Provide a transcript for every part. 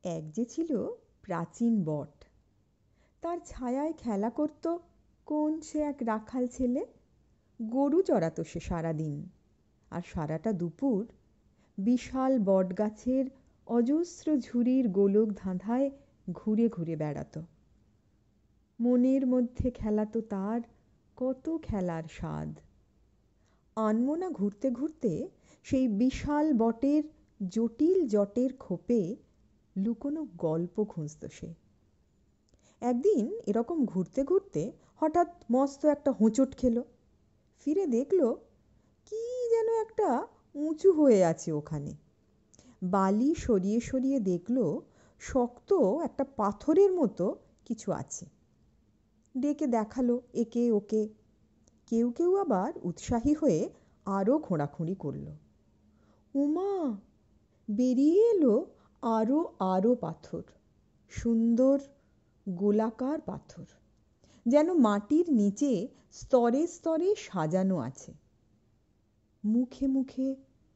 এক যে ছিল প্রাচীন বট, তার ছায়ায় খেলা করত কোন সে এক রাখাল ছেলে। গরু চড়াতো সে সারাদিন, আর সারাটা দুপুর বিশাল বটগাছের অজস্র ঝুড়ির গোলক ধাঁধায় ঘুরে ঘুরে বেড়াত। মনের মধ্যে খেলাতো তার কত খেলার স্বাদ। আনমনা ঘুরতে ঘুরতে সেই বিশাল বটের জটিল জটের খোপে লুকোনো গল্প খুঁজত সে। একদিন এরকম ঘুরতে ঘুরতে হঠাৎ মস্ত একটা হোঁচট খেল। ফিরে দেখল কি যেন একটা উঁচু হয়ে আছে ওখানে। বালি সরিয়ে সরিয়ে দেখল শক্ত একটা পাথরের মতো কিছু আছে। ডেকে দেখালো একে ওকে। কেউ কেউ আবার উৎসাহী হয়ে আরও খোঁড়াখুঁড়ি করল। উমা, বেরিয়ে এলো আরও আরও পাথর, সুন্দর গোলাকার পাথর, যেন মাটির নিচে স্তরে স্তরে সাজানো আছে। মুখে মুখে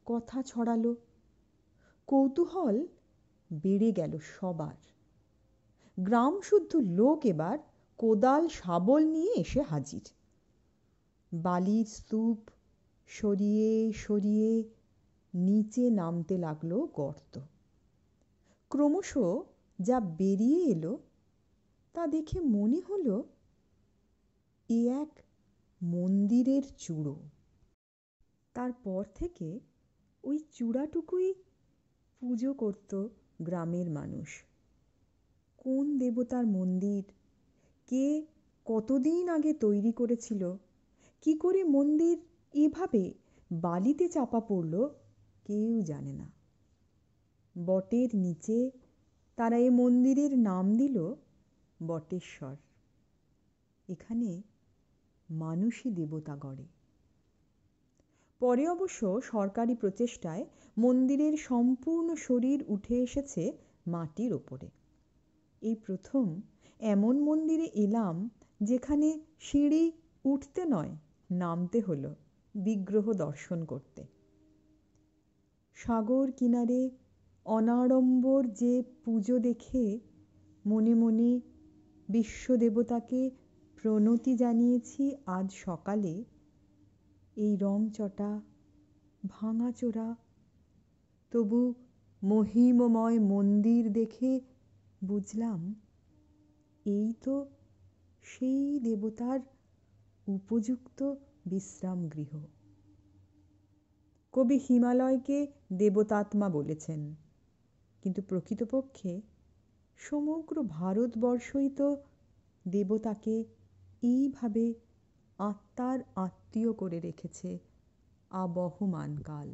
কথা ছড়ালো। কৌতূহল বেড়ে গেল সবার। গ্রামশুদ্ধ লোক এবার কোদাল শাবল নিয়ে এসে হাজির। বালির স্তূপ সরিয়ে সরিয়ে নিচে নামতে লাগলো গর্ত। ক্রমশ যা বেরিয়ে এলো তা দেখে মনে হলো এ এক মন্দিরের চূড়ো। তারপর থেকে ওই চূড়াটুকুই পুজো করত গ্রামের মানুষ। কোন দেবতার মন্দির, কে কতদিন আগে তৈরি করেছিল, কি করে মন্দির এভাবে বালিতে চাপা পড়ল, কেউ জানে না। বটের নিচে তারা এ মন্দিরের নাম দিল বটেশ্বর। এখানে মানুষই দেবতা গড়ে। পরে অবশ্য সরকারি প্রচেষ্টায় মন্দিরের সম্পূর্ণ শরীর উঠে এসেছে মাটির ওপরে। এই প্রথম এমন মন্দিরে এলাম যেখানে সিঁড়ি উঠতে নয়, নামতে হলো বিগ্রহ দর্শন করতে। সাগর কিনারে অনাড়ম্বর যে পুজো দেখে মনে মনে বিশ্বদেবতাকে প্রণতি জানিয়েছি আজ সকালে, এই রংচটা ভাঙাচোরা তবু মহিমময় মন্দির দেখে বুঝলাম এই তো সেই দেবতার উপযুক্ত বিশ্রাম গৃহ। কবি হিমালয়কে দেবতাত্মা বলেছেন, কিন্তু প্রকৃতপক্ষে সমগ্র ভারতবর্ষই তো দেবতাকে এইভাবে আত্মার আত্মীয় করে রেখেছে আবহমান কাল।